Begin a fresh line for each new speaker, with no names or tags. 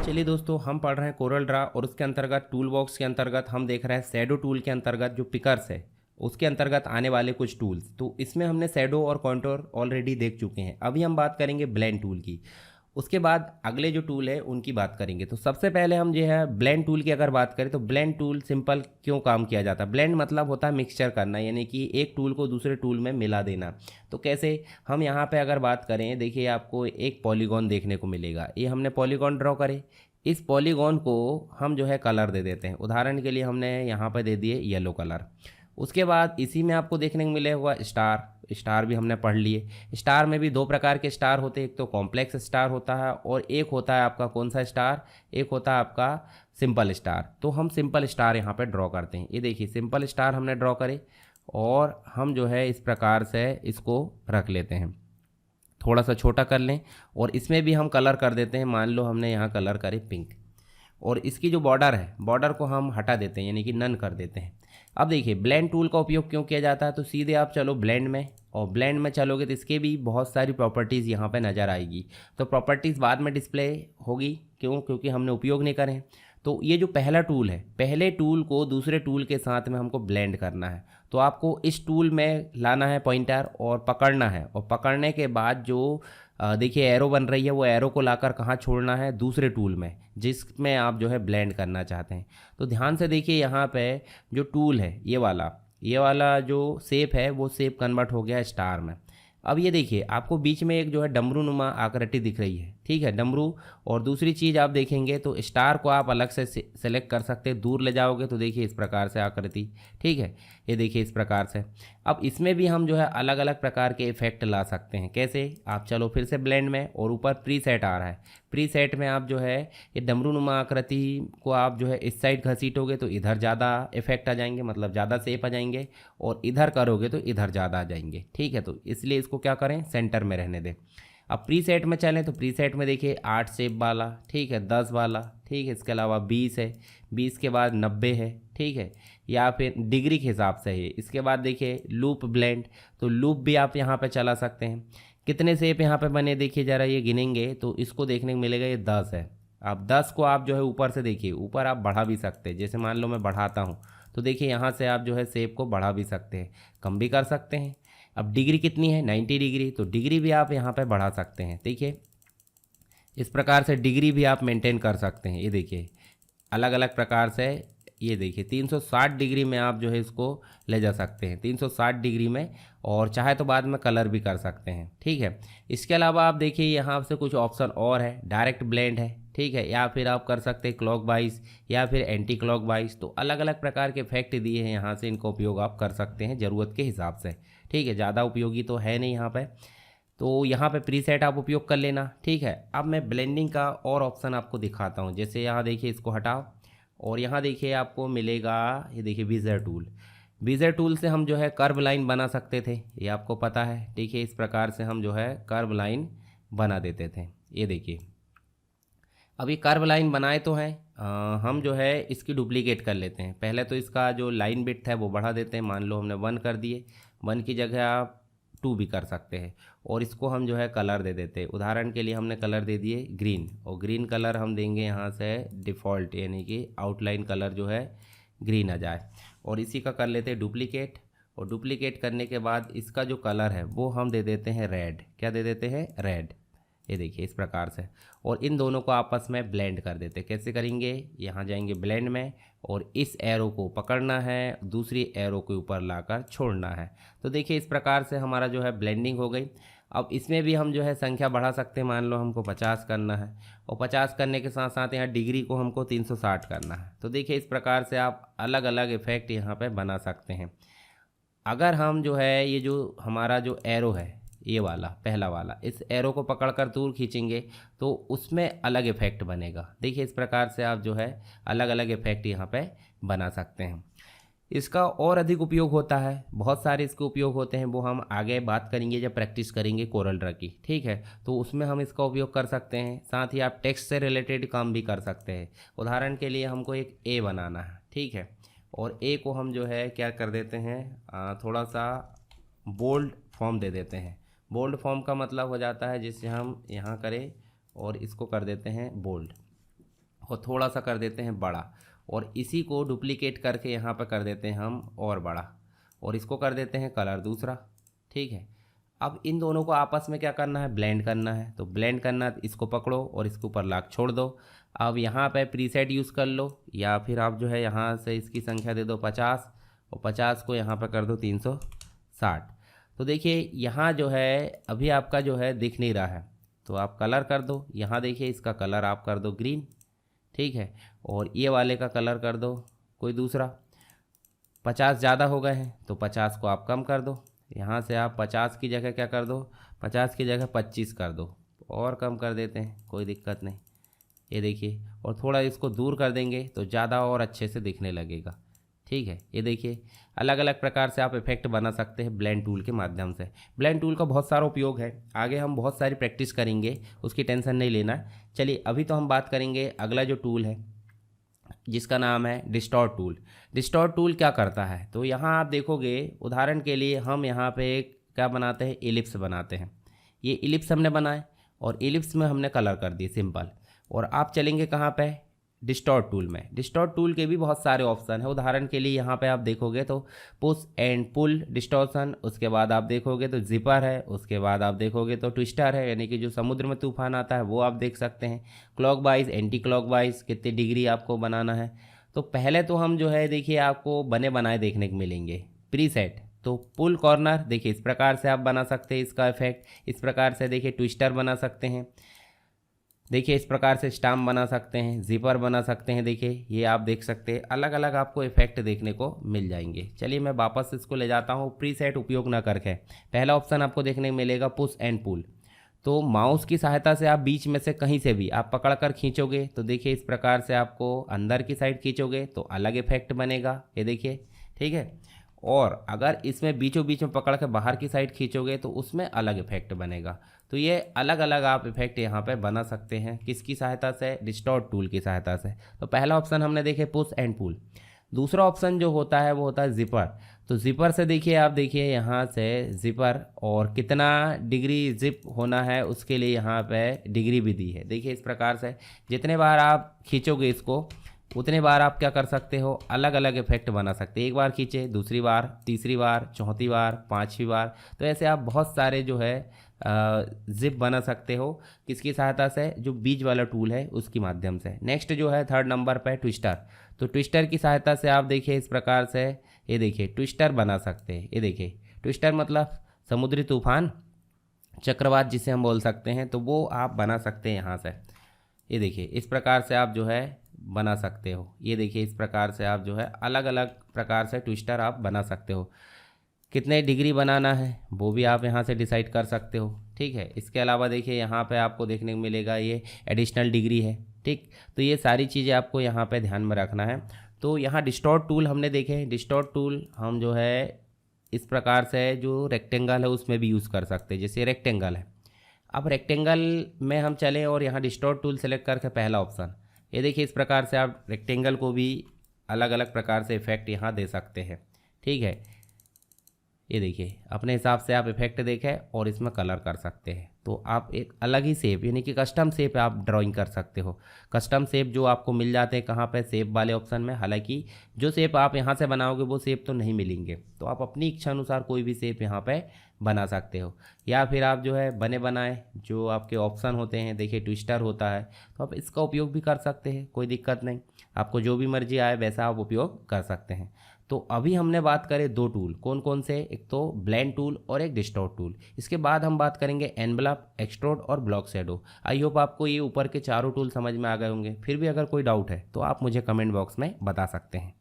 चलिए दोस्तों, हम पढ़ रहे हैं कोरल ड्रा और उसके अंतर्गत टूल बॉक्स के अंतर्गत हम देख रहे हैं शैडो टूल के अंतर्गत जो पिकर्स है उसके अंतर्गत आने वाले कुछ टूल्स। तो इसमें हमने शैडो और कॉन्टोर ऑलरेडी देख चुके हैं। अभी हम बात करेंगे ब्लेंड टूल की। उसके बाद अगले जो टूल है उनकी बात करेंगे। तो सबसे पहले हम जो है ब्लेंड टूल की अगर बात करें तो ब्लेंड टूल सिंपल क्यों काम किया जाता है। ब्लेंड मतलब होता है मिक्सचर करना, यानी कि एक टूल को दूसरे टूल में मिला देना। तो कैसे, हम यहाँ पे अगर बात करें, देखिए आपको एक पॉलीगॉन देखने को मिलेगा। ये हमने पॉलीगॉन ड्रॉ करे, इस पॉलीगॉन को हम जो है कलर दे देते हैं। उदाहरण के लिए हमने यहाँ पर दे दिए येलो कलर। उसके बाद इसी में आपको देखने को मिलेगा स्टार। स्टार भी हमने पढ़ लिए। स्टार में भी दो प्रकार के स्टार होते हैं, एक तो कॉम्प्लेक्स स्टार होता है और एक होता है आपका कौन सा स्टार, एक होता है आपका सिंपल स्टार। तो हम सिंपल स्टार यहाँ पे ड्रॉ करते हैं। ये देखिए सिंपल स्टार हमने ड्रॉ करे और हम जो है इस प्रकार से इसको रख लेते हैं, थोड़ा सा छोटा कर लें और इसमें भी हम कलर कर देते हैं। मान लो हमने यहाँ कलर करे पिंक और इसकी जो बॉर्डर है, बॉर्डर को हम हटा देते हैं, यानी कि नन कर देते हैं। अब देखिए ब्लेंड टूल का उपयोग क्यों किया जाता है। तो सीधे आप चलो ब्लेंड में, और ब्लेंड में चलोगे तो इसके भी बहुत सारी प्रॉपर्टीज़ यहाँ पे नज़र आएगी। तो प्रॉपर्टीज़ बाद में डिस्प्ले होगी, क्यों, क्योंकि हमने उपयोग नहीं करे। तो ये जो पहला टूल है, पहले टूल को दूसरे टूल के साथ में हमको ब्लेंड करना है। तो आपको इस टूल में लाना है पॉइंटर और पकड़ना है, और पकड़ने के बाद जो देखिए एरो बन रही है, वो एरो को लाकर कहाँ छोड़ना है, दूसरे टूल में जिसमें आप जो है ब्लेंड करना चाहते हैं। तो ध्यान से देखिए यहाँ पे जो टूल है ये वाला जो शेप है वो शेप कन्वर्ट हो गया स्टार में। अब ये देखिए आपको बीच में एक जो है डमरू नुमा आकृति दिख रही है, ठीक है, डमरू। और दूसरी चीज़ आप देखेंगे तो स्टार को आप अलग से सेलेक्ट कर सकते हैं। दूर ले जाओगे तो देखिए इस प्रकार से आकृति, ठीक है, ये देखिए इस प्रकार से। अब इसमें भी हम जो है अलग अलग प्रकार के इफेक्ट ला सकते हैं। कैसे, आप चलो फिर से ब्लेंड में, और ऊपर प्री सेट आ रहा है। प्री सेट में आप जो है ये डमरू नुमा आकृति को आप जो है इस साइड घसीटोगे तो इधर ज़्यादा इफेक्ट आ जाएंगे, मतलब ज़्यादा शेप आ जाएंगे, और इधर करोगे तो इधर ज़्यादा आ जाएंगे, ठीक है। तो इसलिए इसको क्या करें, सेंटर में रहने दें। अब प्री सेट में चलें तो प्री सेट में देखिए 8 शेप वाला, ठीक है, 10 वाला, ठीक है, इसके अलावा 20 है, 20 के बाद 90 है, ठीक है, या फिर डिग्री के हिसाब से है। इसके बाद देखिए लूप ब्लेंड, तो लूप भी आप यहाँ पे चला सकते हैं। कितने शेप यहाँ पे बने देखिए ज़रा, ये गिनेंगे तो इसको देखने को मिलेगा ये 10 है। अब 10 को आप जो है ऊपर से देखिए, ऊपर आप बढ़ा भी सकते हैं। जैसे मान लो मैं बढ़ाता हूँ तो देखिए यहाँ से आप जो है शेप को बढ़ा भी सकते हैं, कम भी कर सकते हैं। अब डिग्री कितनी है, 90 डिग्री, तो डिग्री भी आप यहाँ पे बढ़ा सकते हैं। देखिए इस प्रकार से डिग्री भी आप मेंटेन कर सकते हैं। ये देखिए अलग अलग प्रकार से, ये देखिए 360 डिग्री में आप जो है इसको ले जा सकते हैं, 360 डिग्री में, और चाहे तो बाद में कलर भी कर सकते हैं, ठीक है। इसके अलावा आप देखिए यहाँ से कुछ ऑप्शन और है, डायरेक्ट ब्लेंड है, ठीक है, या फिर आप कर सकते हैं क्लॉक वाइज या फिर एंटी क्लॉक वाइज। तो अलग अलग प्रकार के इफेक्ट दिए हैं, यहाँ से इनका उपयोग आप कर सकते हैं ज़रूरत के हिसाब से, ठीक है। ज़्यादा उपयोगी तो है नहीं यहाँ पे, तो यहाँ पे प्रीसेट आप उपयोग कर लेना, ठीक है। अब मैं ब्लेंडिंग का और ऑप्शन आपको दिखाता हूँ। जैसे यहाँ देखिए इसको हटाओ और यहाँ देखिए आपको मिलेगा, ये देखिए बीजर टूल। बीजर टूल से हम जो है कर्व लाइन बना सकते थे, ये आपको पता है, देखिए इस प्रकार से हम जो है कर्व लाइन बना देते थे। ये देखिए अब ये कर्व लाइन बनाए तो हैं, हम जो है इसकी डुप्लीकेट कर लेते हैं। पहले तो इसका जो लाइन विड्थ है वो बढ़ा देते हैं। मान लो हमने 1 कर दिए, 1 की जगह आप 2 भी कर सकते हैं, और इसको हम जो है कलर दे देते हैं। उदाहरण के लिए हमने कलर दे दिए ग्रीन, और ग्रीन कलर हम देंगे यहाँ से डिफ़ॉल्ट, यानी कि आउटलाइन कलर जो है ग्रीन आ जाए। और इसी का कर लेते हैं डुप्लीकेट, और डुप्लीकेट करने के बाद इसका जो कलर है वो हम दे देते हैं रेड। क्या दे देते हैं, रेड। ये देखिए इस प्रकार से, और इन दोनों को आपस में ब्लेंड कर देते हैं। कैसे करेंगे, यहाँ जाएंगे ब्लेंड में, और इस एरो को पकड़ना है, दूसरी एरो के ऊपर लाकर छोड़ना है। तो देखिए इस प्रकार से हमारा जो है ब्लेंडिंग हो गई। अब इसमें भी हम जो है संख्या बढ़ा सकते हैं। मान लो हमको 50 करना है, और 50 करने के साथ साथ यहाँ डिग्री को हमको 360 करना है। तो देखिए इस प्रकार से आप अलग अलग इफ़ेक्ट यहाँ पे बना सकते हैं। अगर हम जो है ये जो हमारा जो एरो है, ये वाला पहला वाला, इस एरो को पकड़कर दूर खींचेंगे तो उसमें अलग इफेक्ट बनेगा। देखिए इस प्रकार से आप जो है अलग अलग इफेक्ट यहाँ पे बना सकते हैं। इसका और अधिक उपयोग होता है, बहुत सारे इसके उपयोग होते हैं, वो हम आगे बात करेंगे जब प्रैक्टिस करेंगे कोरल ड्रा की, ठीक है। तो उसमें हम इसका उपयोग कर सकते हैं। साथ ही आप टेक्स्ट से रिलेटेड काम भी कर सकते हैं। उदाहरण के लिए हमको एक ए बनाना है, ठीक है, और ए को हम जो है क्या कर देते हैं, थोड़ा सा बोल्ड फॉर्म दे देते हैं। बोल्ड फॉर्म का मतलब हो जाता है जिससे हम यहाँ करें और इसको कर देते हैं बोल्ड, और थोड़ा सा कर देते हैं बड़ा, और इसी को डुप्लीकेट करके यहाँ पर कर देते हैं हम और बड़ा, और इसको कर देते हैं कलर दूसरा। ठीक है, अब इन दोनों को आपस में क्या करना है, ब्लेंड करना है। तो ब्लेंड करना है, इसको पकड़ो और इसके ऊपर लॉक छोड़ दो। अब यहाँ पे प्रीसेट यूज़ कर लो, या फिर आप जो है यहाँ से इसकी संख्या दे दो 50, और 50 को यहाँ पर कर दो 360। तो देखिए यहाँ जो है अभी आपका जो है दिख नहीं रहा है, तो आप कलर कर दो। यहाँ देखिए इसका कलर आप कर दो ग्रीन। ठीक है, और ये वाले का कलर कर दो कोई दूसरा। 50 ज़्यादा हो गए हैं तो 50 को आप कम कर दो। यहाँ से आप 50 की जगह क्या कर दो, 50 की जगह 25 कर दो, और कम कर देते हैं, कोई दिक्कत नहीं। ये देखिए, और थोड़ा इसको दूर कर देंगे तो ज़्यादा और अच्छे से दिखने लगेगा। ठीक है, ये देखिए अलग अलग प्रकार से आप इफ़ेक्ट बना सकते हैं ब्लेंड टूल के माध्यम से। ब्लेंड टूल का बहुत सारा उपयोग है, आगे हम बहुत सारी प्रैक्टिस करेंगे, उसकी टेंशन नहीं लेना। चलिए अभी तो हम बात करेंगे अगला जो टूल है जिसका नाम है डिस्टॉर्ट टूल। डिस्टॉर्ट टूल क्या करता है, तो यहाँ आप देखोगे उदाहरण के लिए हम यहाँ पे एक क्या बनाते हैं, एलिप्स बनाते हैं। ये एलिप्स हमने बनाए और एलिप्स में हमने कलर कर दिए सिंपल। और आप चलेंगे कहाँ पे, डिस्टॉर्ट टूल में। डिस्टॉर्ट टूल के भी बहुत सारे ऑप्शन है। उदाहरण के लिए यहाँ पे आप देखोगे तो पुश एंड पुल डिस्टॉर्शन, उसके बाद आप देखोगे तो जिपर है, उसके बाद आप देखोगे तो ट्विस्टर है, यानी कि जो समुद्र में तूफान आता है वो आप देख सकते हैं। क्लॉकवाइज, एंटी क्लॉकवाइज, कितनी डिग्री आपको बनाना है। तो पहले तो हम जो है देखिए आपको बने बनाए देखने को मिलेंगे प्रीसेट। तो पुल कॉर्नर देखिए इस प्रकार से आप बना सकते हैं इसका इफेक्ट। इस प्रकार से देखिए ट्विस्टर बना सकते हैं, देखिए इस प्रकार से स्टाम्प बना सकते हैं, जिपर बना सकते हैं। देखिए ये आप देख सकते हैं, अलग अलग आपको इफेक्ट देखने को मिल जाएंगे। चलिए मैं वापस इसको ले जाता हूँ प्रीसेट उपयोग ना करके। पहला ऑप्शन आपको देखने को मिलेगा पुश एंड पुल। तो माउस की सहायता से आप बीच में से कहीं से भी आप पकड़ कर खींचोगे तो देखिए इस प्रकार से आपको अंदर की साइड खींचोगे तो अलग इफेक्ट बनेगा, ये देखिए। ठीक है, और अगर इसमें बीचों बीच में पकड़ के बाहर की साइड खींचोगे तो उसमें अलग इफेक्ट बनेगा। तो ये अलग अलग आप इफेक्ट यहाँ पे बना सकते हैं, किसकी सहायता से, डिस्टॉर्ट टूल की सहायता से। तो पहला ऑप्शन हमने देखे पुश एंड पुल। दूसरा ऑप्शन जो होता है वो होता है जिपर। तो जिपर से देखिए आप देखिए यहाँ से जिपर, और कितना डिग्री जिप होना है उसके लिए यहाँ पे डिग्री भी दी है। देखिए इस प्रकार से जितने बार आप खींचोगे इसको उतने बार आप क्या कर सकते हो, अलग अलग इफेक्ट बना सकते हैं। एक बार खींचे, दूसरी बार, तीसरी बार, चौथी बार, पांचवी बार, तो ऐसे आप बहुत सारे जो है जिप बना सकते हो। किसकी सहायता से, जो बीच वाला टूल है उसकी माध्यम से। नेक्स्ट जो है थर्ड नंबर पे ट्विस्टर। तो ट्विस्टर की सहायता से आप देखिए इस प्रकार से, ये देखिए ट्विस्टर बना सकते हैं। ये देखिए ट्विस्टर मतलब समुद्री तूफान, चक्रवात जिसे हम बोल सकते हैं, तो वो आप बना सकते हैं यहाँ से। ये देखिए इस प्रकार से आप जो है बना सकते हो। ये देखिए इस प्रकार से आप जो है अलग अलग प्रकार से ट्विस्टर आप बना सकते हो। कितने डिग्री बनाना है वो भी आप यहाँ से डिसाइड कर सकते हो। ठीक है, इसके अलावा देखिए यहाँ पे आपको देखने को मिलेगा ये एडिशनल डिग्री है। ठीक, तो ये सारी चीज़ें आपको यहाँ पे ध्यान में रखना है। तो यहाँ डिस्टॉर्ट टूल हमने देखे। डिस्टॉर्ट टूल हम जो है इस प्रकार से जो रेक्टेंगल है उसमें भी यूज़ कर सकते हैं, जैसे रेक्टेंगल है। अब रेक्टेंगल में हम चलें और यहाँ डिस्टॉर्ट टूल सेलेक्ट करके पहला ऑप्शन, ये देखिए इस प्रकार से आप रेक्टेंगल को भी अलग अलग प्रकार से इफेक्ट यहाँ दे सकते हैं। ठीक है, ये देखिए अपने हिसाब से आप इफेक्ट देखें और इसमें कलर कर सकते हैं। तो आप एक अलग ही शेप यानी कि कस्टम शेप आप ड्राइंग कर सकते हो। कस्टम शेप जो आपको मिल जाते हैं कहाँ पे, शेप वाले ऑप्शन में। हालांकि जो शेप आप यहाँ से बनाओगे वो शेप तो नहीं मिलेंगे, तो आप अपनी इच्छा अनुसार कोई भी शेप यहाँ पे बना सकते हो। या फिर आप जो है बने बनाए जो आपके ऑप्शन होते हैं, देखिए ट्विस्टर होता है, तो आप इसका उपयोग भी कर सकते हैं, कोई दिक्कत नहीं। आपको जो भी मर्जी आए वैसा आप उपयोग कर सकते हैं। तो अभी हमने बात करें दो टूल, कौन कौन से, एक तो ब्लेंड टूल और एक डिस्टॉर्ट टूल। इसके बाद हम बात करेंगे एनवलप, एक्सट्रूड और ब्लॉक शैडो। आई होप आपको ये ऊपर के चारों टूल समझ में आ गए होंगे। फिर भी अगर कोई डाउट है तो आप मुझे कमेंट बॉक्स में बता सकते हैं।